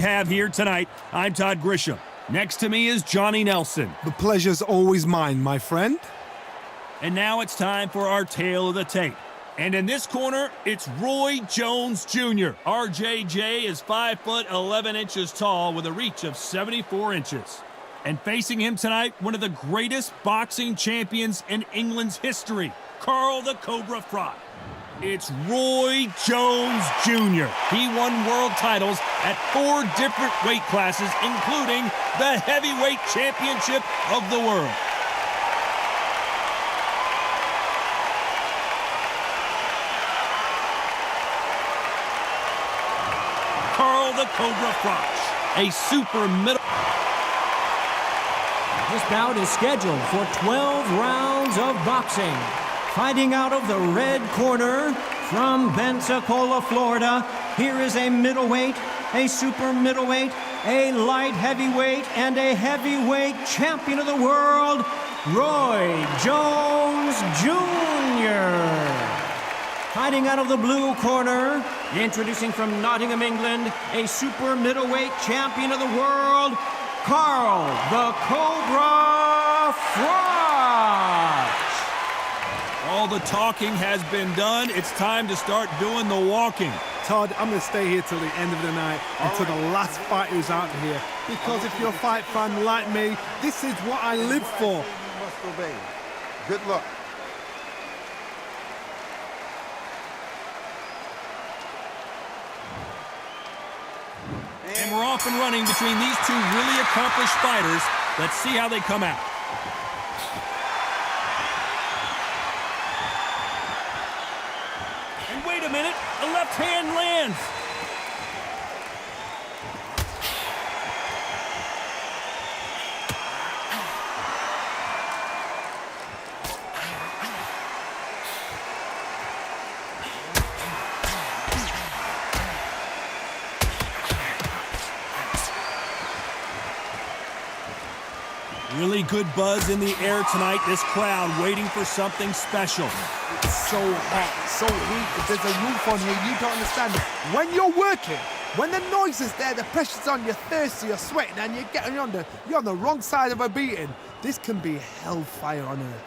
Have here tonight. I'm Todd Grisham. Next to me is Johnny Nelson. The pleasure's always mine, my friend. And now it's time for our tale of the tape. And in this corner, it's Roy Jones Jr. RJJ is 5 foot 11 inches tall with a reach of 74 inches. And facing him tonight, one of the greatest boxing champions in England's history, Carl the Cobra Froch. It's Roy Jones Jr. He won world titles at 4 different weight classes, including the heavyweight championship of the world. Carl the Cobra Froch, a super middle. This bout is scheduled for 12 rounds of boxing. Fighting out of the red corner from Pensacola, Florida, here is a middleweight, a super middleweight, a light heavyweight, and a heavyweight champion of the world, Roy Jones Jr. Fighting out of the blue corner, introducing from Nottingham, England, a super middleweight champion of the world, Carl the Cobra Froch. All the talking has been done. It's time to start doing the walking. Todd, I'm going to stay here till the end of the night, until the last fighter is out of here. Because if you're a fight fan like me, this is what I live for. You must obey. Good luck. And we're off and running between these two really accomplished fighters. Let's see how they come out. And wait a minute, a left hand lands. Really good buzz in the air tonight. This crowd waiting for something special. It's so hot, so heat. If there's a roof on here, you don't understand. When you're working, when the noise is there, the pressure's on, you're thirsty, you're sweating, and you're on the wrong side of a beating. This can be hellfire on earth.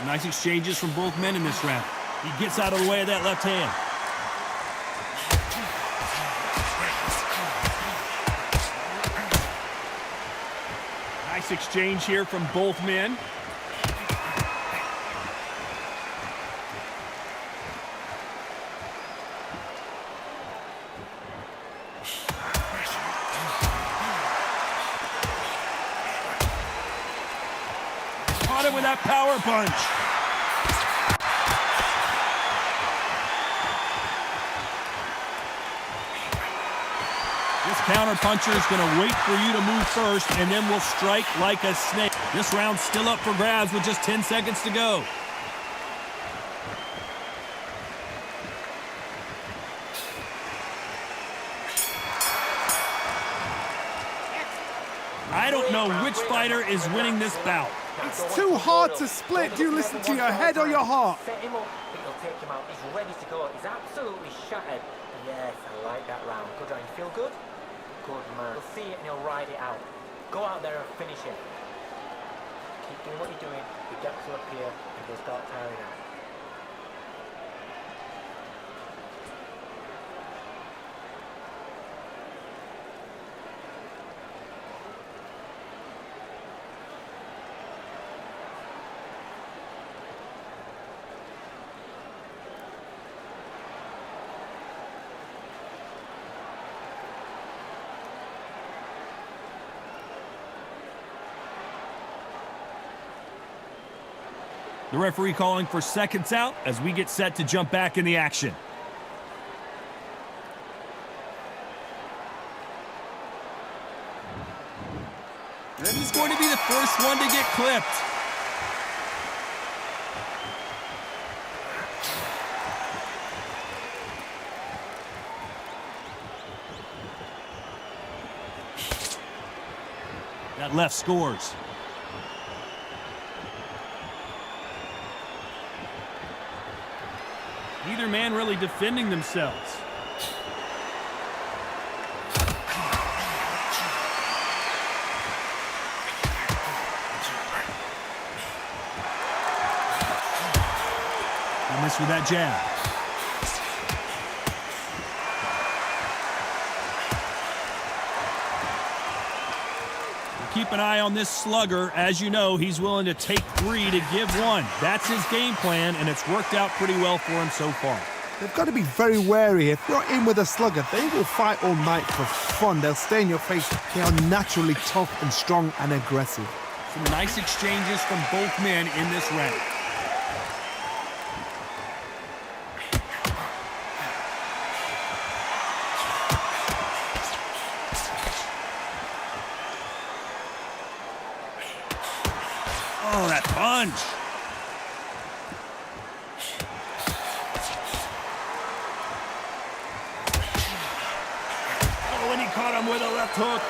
Nice exchanges from both men in this round. He gets out of the way of that left hand. Nice exchange here from both men. Caught him with that power punch. This counter-puncher is going to wait for you to move first, and then will strike like a snake. This round's still up for grabs with just 10 seconds to go. I don't know which fighter is winning this bout. It's too hard to split. Do you listen to your head or your heart? Set him up, it'll take him out. He's ready to go. He's absolutely shattered. Yes, I like that round. Good round. You feel good? Good man. He'll see it and he'll ride it out. Go out there and finish it. Keep doing what you're doing. The gaps will appear and they'll start tiring out. The referee calling for seconds out as we get set to jump back in the action. He's going to be the first one to get clipped. That left scores. Neither man really defending themselves. He missed with that jab. Keep an eye on this slugger. As you know, he's willing to take 3 to give 1. That's his game plan, and it's worked out pretty well for him so far. They've got to be very wary. If you're in with a slugger, they will fight all night for fun. They'll stay in your face. They are naturally tough and strong and aggressive. Some nice exchanges from both men in this round. Oh, that punch. Oh, and he caught him with a left hook.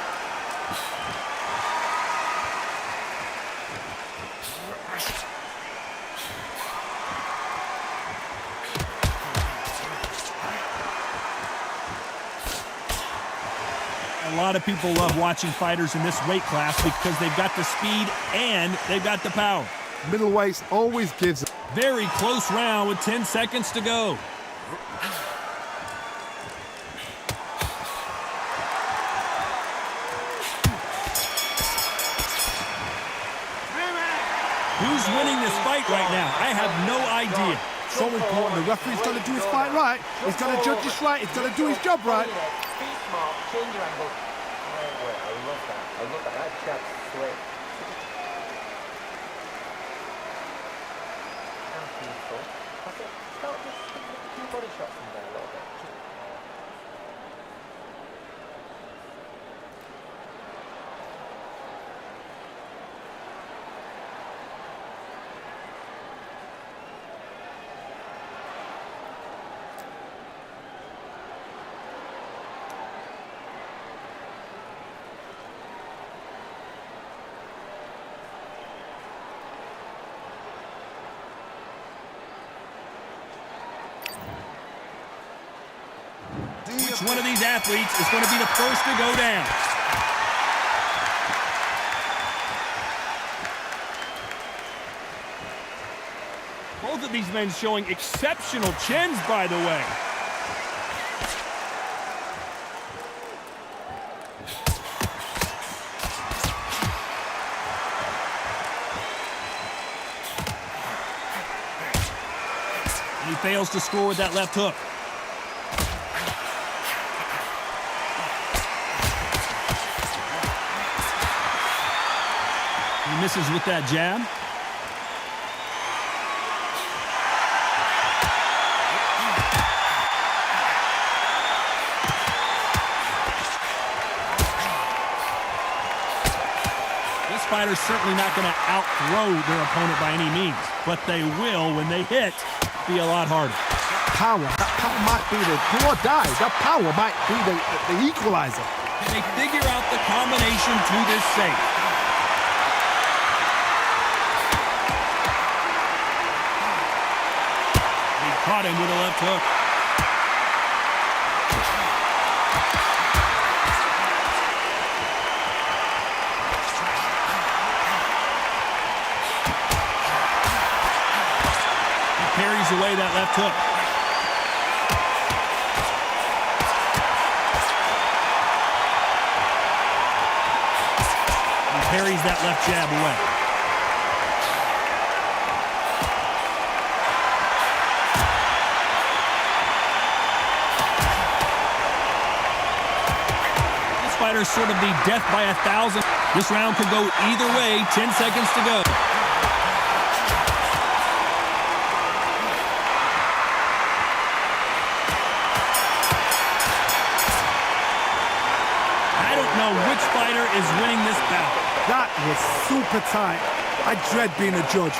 A lot of people love watching fighters in this weight class because they've got the speed and they've got the power. Middleweights always gives. Very close round with 10 seconds to go. Who's winning this fight right now? I have no idea. So important. The referee's got to do his fight right. He's got to judge this right. He's got to do his job right. Be smart, change your angle. I love that. I love that. That jab's slick. And beautiful. That's it. Start just picking up a few body shots in there a little bit. Which one of these athletes is going to be the first to go down? Both of these men showing exceptional chins, by the way. He fails to score with that left hook. He misses with that jab. This fighter's certainly not going to outthrow their opponent by any means, but they will, when they hit, be a lot harder. Power. That power might be the do or die. That power might be the equalizer. Can they figure out the combination to this safe? Caught him with a left hook. He parries away that left hook. He parries that left jab away. Fighter sort of the death by 1,000. This round could go either way. 10 seconds to go. I don't know which fighter is winning this bout. That was super tight. I dread being a judge.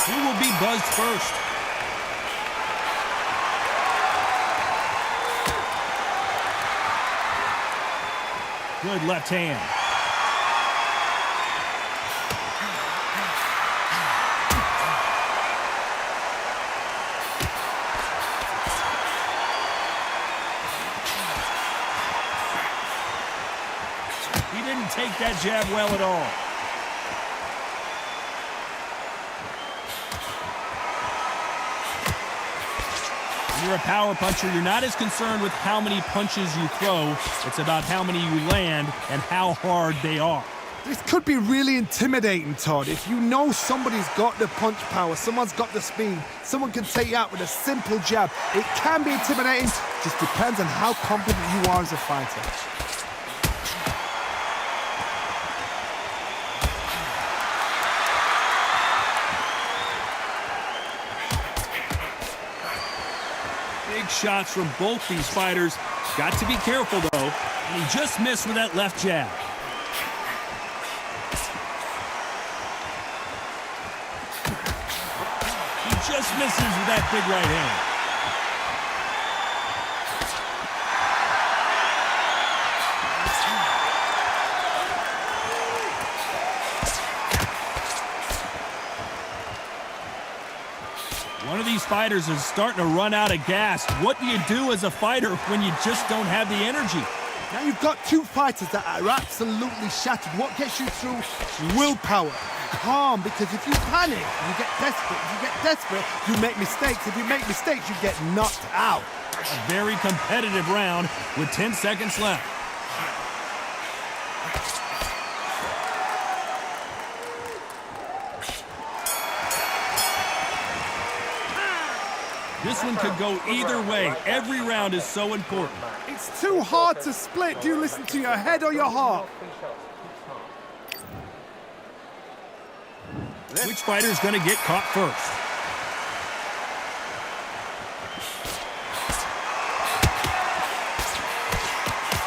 Who will be buzzed first? Good left hand. He didn't take that jab well at all. When you're a power puncher, you're not as concerned with how many punches you throw. It's about how many you land and how hard they are. This could be really intimidating, Todd. If you know somebody's got the punch power, someone's got the speed, someone can take you out with a simple jab. It can be intimidating, just depends on how confident you are as a fighter. Big shots from both these fighters. Got to be careful, though. And he just missed with that left jab. He just misses with that big right hand. One of these fighters is starting to run out of gas. What do you do as a fighter when you just don't have the energy? Now you've got two fighters that are absolutely shattered. What gets you through? Willpower. Calm, because if you panic, you get desperate. If you get desperate, you make mistakes. If you make mistakes, you get knocked out. A very competitive round with 10 seconds left. This one could go either way. Every round is so important. It's too hard to split. Do you listen to your head or your heart? Which fighter is going to get caught first?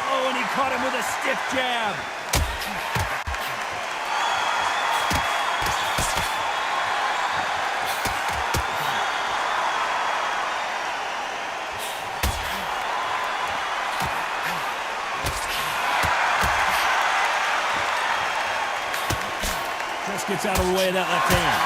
Oh, and he caught him with a stiff jab. Just gets out of the way of that left hand.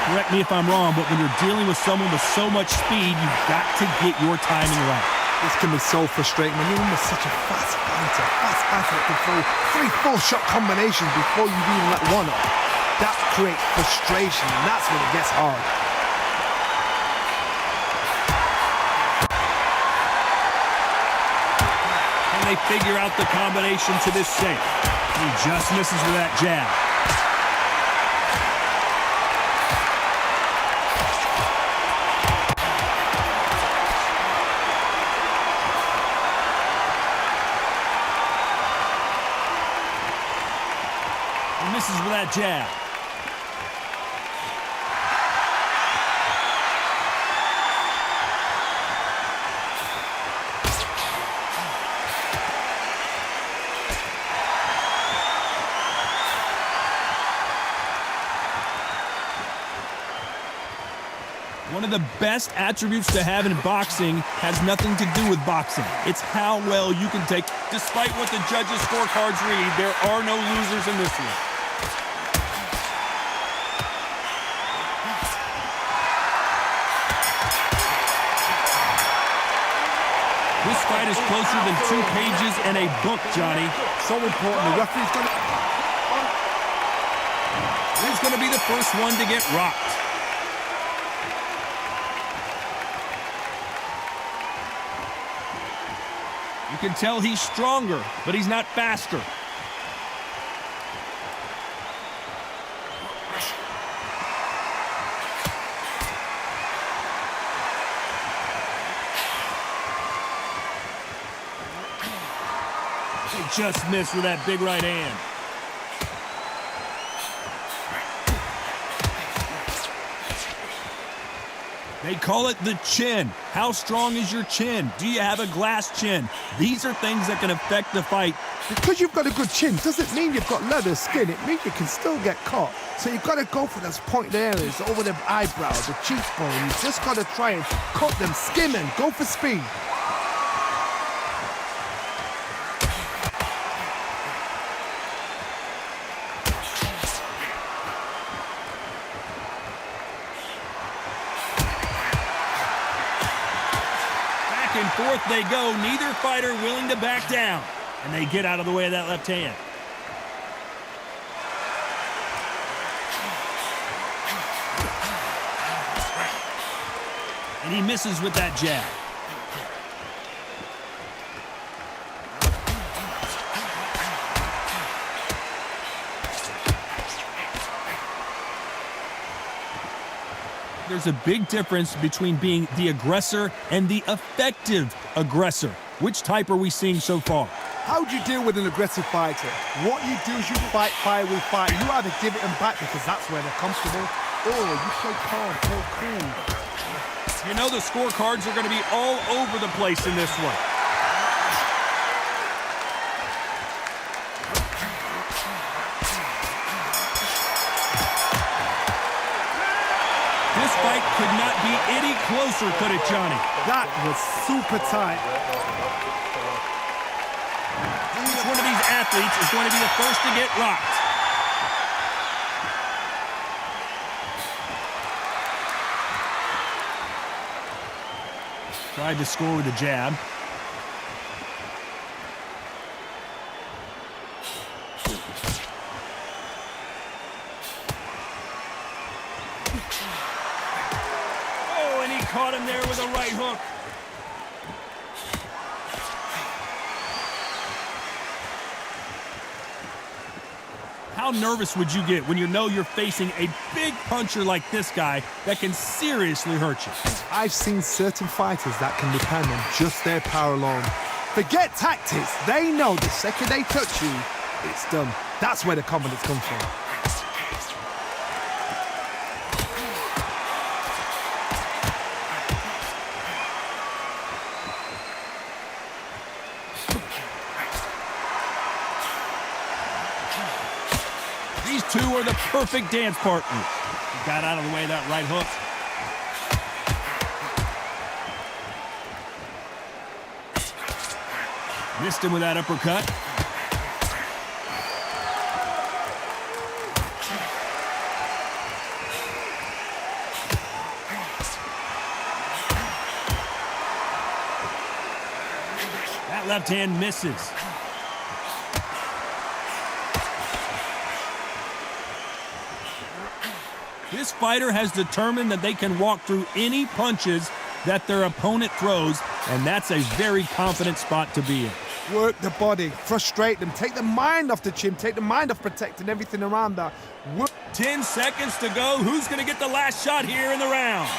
Correct me if I'm wrong, but when you're dealing with someone with so much speed, you've got to get your timing right. This can be so frustrating when you're in such a fast fighter that can throw 3-4 shot combinations before you even let one off. That creates frustration, and that's when it gets hard. They figure out the combination to this safe. He just misses with that jab. He misses with that jab. One of the best attributes to have in boxing has nothing to do with boxing. It's how well you can take. Despite what the judges' scorecards read, there are no losers in this one. This fight is closer than 2 pages in a book, Johnny. So important. The referee's going to... He's going to be the first one to get rocked. You can tell he's stronger, but he's not faster. They just missed with that big right hand. They call it the chin. How strong is your chin? Do you have a glass chin? These are things that can affect the fight. Because you've got a good chin doesn't mean you've got leather skin. It means you can still get caught. So you've got to go for those pointed areas, over the eyebrows, the cheekbone. You've just got to try and cut them, skim and go for speed. Back and forth they go, neither fighter willing to back down. And they get out of the way of that left hand. And he misses with that jab. There's a big difference between being the aggressor and the effective aggressor. Which type are we seeing so far? How do you deal with an aggressive fighter? What you do is you fight fire with fire. You either give it them back because that's where they're comfortable, or you play calm, play cool. You know the scorecards are going to be all over the place in this one. This fight could not be any closer, could it, Johnny? That was super tight. Each one of these athletes is going to be the first to get rocked. Tried to score with a jab. Oh, and he caught him there with a right hook. How nervous would you get when you know you're facing a big puncher like this guy that can seriously hurt you? I've seen certain fighters that can depend on just their power alone. Forget tactics. They know the second they touch you, it's done. That's where the confidence comes from. These two are the perfect dance partners. He got out of the way of that right hook. Missed him with that uppercut. That left hand misses. This fighter has determined that they can walk through any punches that their opponent throws, and that's a very confident spot to be in. Work the body, frustrate them, take the mind off the chin, take the mind off protecting everything around that. 10 seconds to go. Who's going to get the last shot here in the round?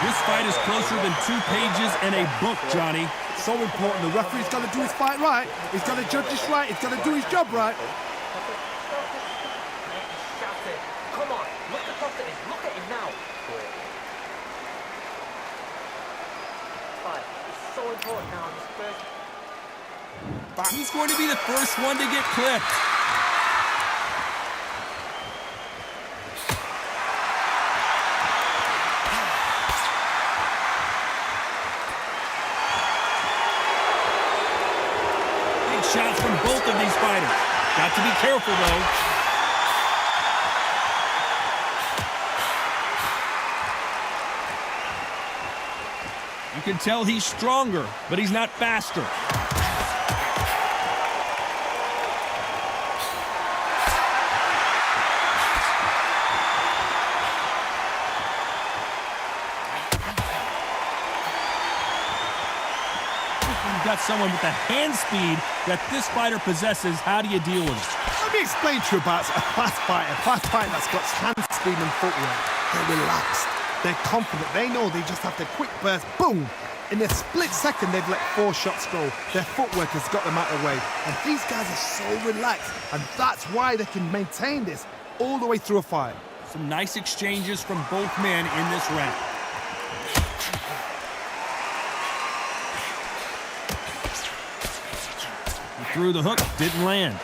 This fight is closer than 2 pages in a book, Johnny. So important. The referee's got to do his fight right. He's got to judge this right. He's got to do his job right. Come on, look across at him. Look at him now. Fight. It's so important now in this first. He's going to be the first one to get clipped. Shots from both of these fighters. Got to be careful, though. You can tell he's stronger, but he's not faster. Got someone with the hand speed that this fighter possesses. How do you deal with it? Let me explain to you about a fast fighter that's got hand speed and footwork. They're relaxed. They're confident. They know they just have to quick burst, boom. In a split second, they've let 4 shots go. Their footwork has got them out of the way. And these guys are so relaxed. And that's why they can maintain this all the way through a fight. Some nice exchanges from both men in this round. He threw the hook, didn't land.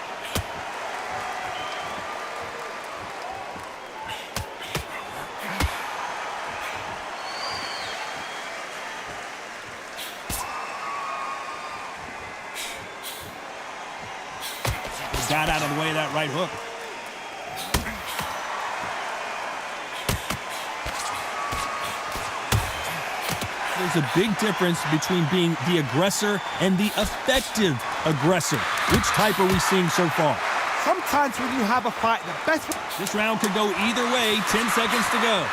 Got out of the way of that right hook. There's a big difference between being the aggressor and the effective aggressor. Which type are we seeing so far? Sometimes when you have a fight, the best... This round could go either way. 10 seconds to go.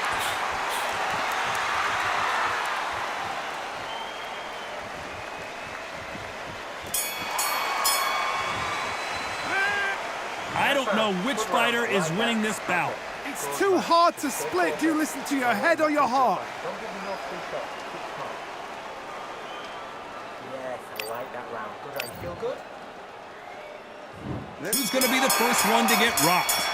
I don't know which fighter is winning this bout. It's too hard to split. Do you listen to your head or your heart? Don't give me no free shots. Keep smart. Yes, I like that round. Good round. You feel good? Who's going to be the first one to get rocked?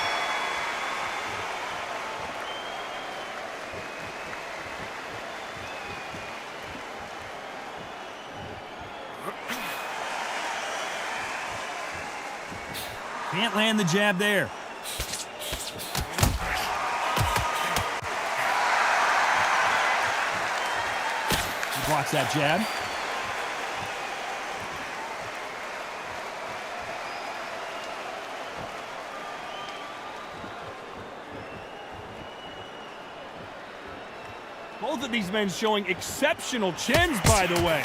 Can't land the jab there. He blocks that jab. Both of these men showing exceptional chins, by the way.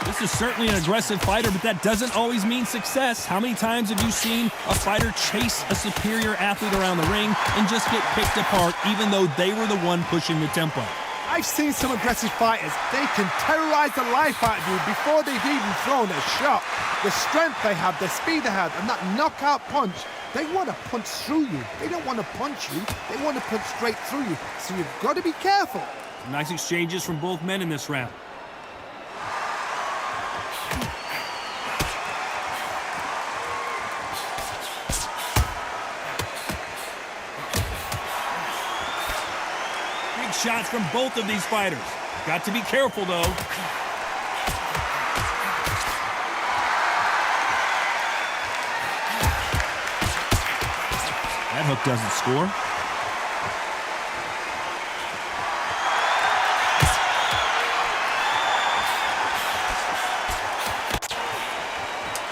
This is certainly an aggressive fighter, but that doesn't always mean success. How many times have you seen a fighter chase a superior athlete around the ring and just get picked apart even though they were the one pushing the tempo? I've seen some aggressive fighters. They can terrorize the life out of you before they've even thrown a shot. The strength they have, the speed they have, and that knockout punch, they want to punch through you. They don't want to punch you. They want to punch straight through you. So you've got to be careful. Some nice exchanges from both men in this round. Shots from both of these fighters. Got to be careful, though. That hook doesn't score.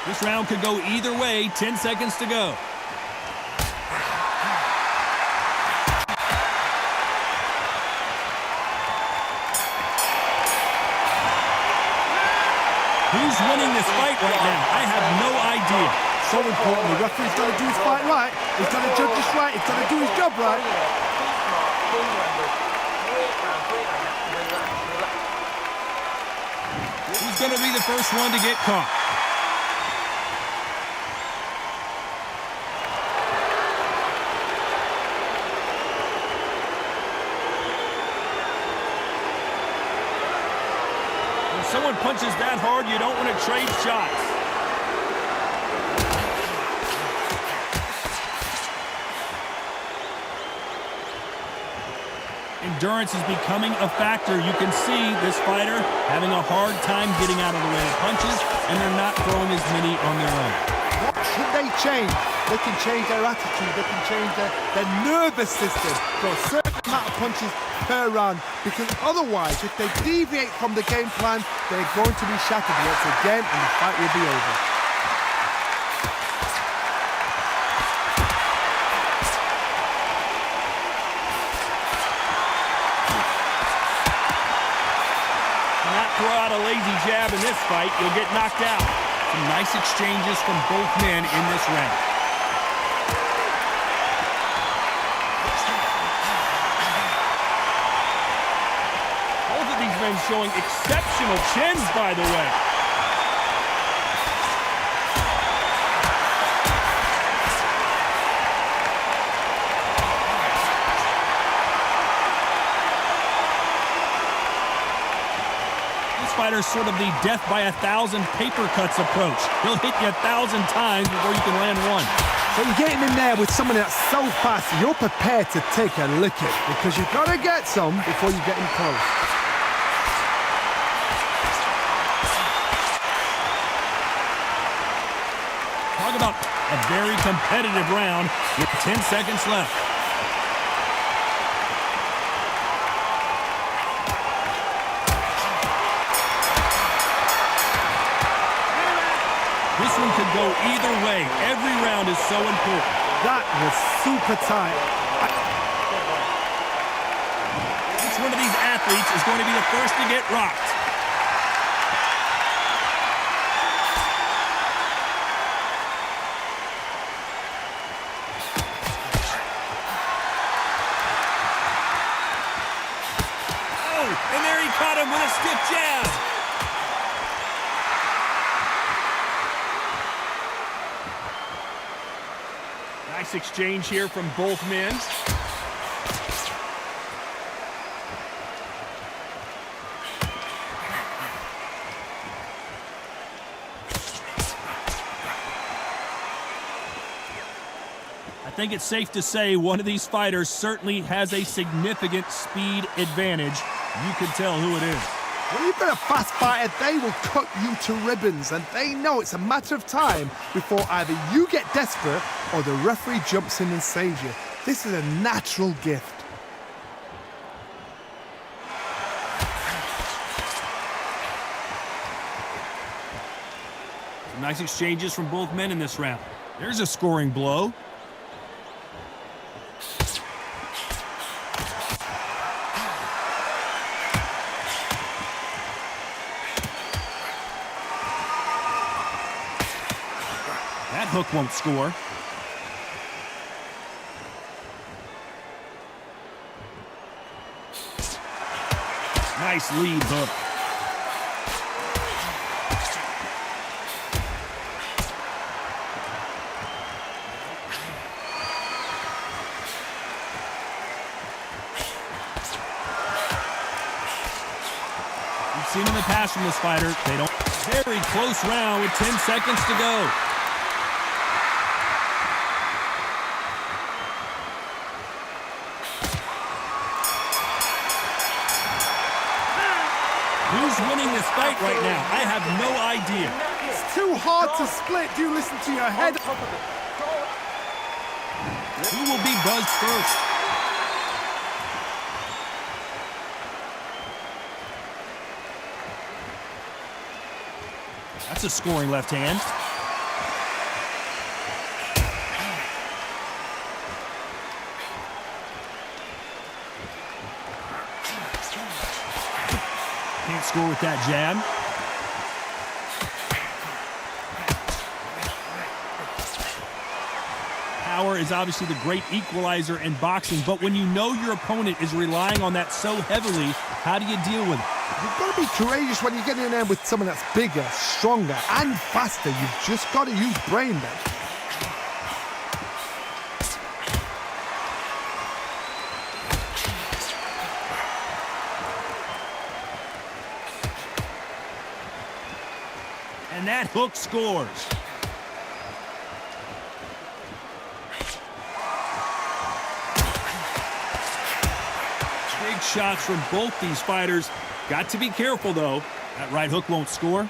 This round could go either way. 10 seconds to go. Who's winning this fight right now? I have no idea. So important. The referee's got to do his fight right. He's got to judge this right. He's got to do his job right. Who's going to be the first one to get caught? Someone punches that hard, you don't want to trade shots. Endurance is becoming a factor. You can see this fighter having a hard time getting out of the way of punches, and they're not throwing as many on their own. What should they change? They can change their attitude. They can change their nervous system for a certain amount of punches per round, because otherwise, if they deviate from the game plan, they're going to be shattered once again, and the fight will be over. Not throw out a lazy jab in this fight, you'll get knocked out. Some nice exchanges from both men in this round. Men showing exceptional chins, by the way. fighter sort of the death by 1,000 paper cuts approach. He'll hit you 1,000 times before you can land one. So you're getting in there with someone that's so fast, you're prepared to take a licking because you've got to get some before you get in close. Talk about a very competitive round with 10 seconds left. This one could go either way. Every round is so important. That was super tight. Each one of these athletes is going to be the first to get rocked. Oh, and there he caught him with a stiff jab. Nice exchange here from both men. I think it's safe to say one of these fighters certainly has a significant speed advantage. You can tell who it is. When you've got a fast fighter, they will cut you to ribbons, and they know it's a matter of time before either you get desperate or the referee jumps in and saves you. This is a natural gift. Some nice exchanges from both men in this round. There's a scoring blow. That hook won't score. Nice lead hook. We've seen in the past from this fighter, they don't. Very close round with 10 seconds to go. Who's winning this fight right now? I have no idea. It's too hard to split. Do you listen to your head? Who will be buzzed first? That's a scoring left hand. Can't score with that jab. Power is obviously the great equalizer in boxing, but when you know your opponent is relying on that so heavily, how do you deal with it? You've got to be courageous when you get in there with someone that's bigger, stronger, and faster. You've just got to use brain then. And that hook scores. Big shots from both these fighters. Got to be careful, though. That right hook won't score.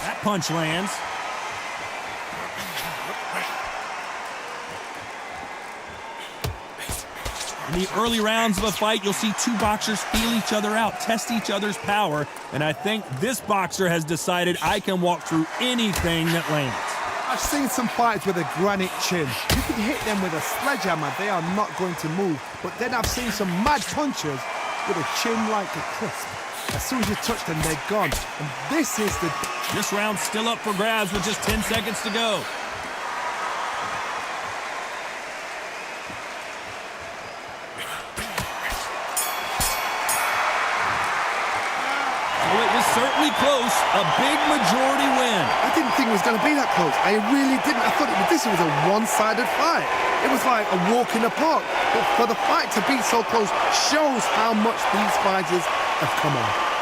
That punch lands. In the early rounds of a fight, you'll see two boxers feel each other out, test each other's power, and I think this boxer has decided I can walk through anything that lands. I've seen some fighters with a granite chin. You can hit them with a sledgehammer, they are not going to move. But then I've seen some mad punchers with a chin like a crisp. As soon as you touch them, they're gone. And this is the... This round's still up for grabs with just 10 seconds to go. certainly close. A big majority win. I didn't think it was going to be that close. I really didn't. I thought this was a one-sided fight. It was like a walk in the park. But for the fight to be so close shows how much these fighters have come on.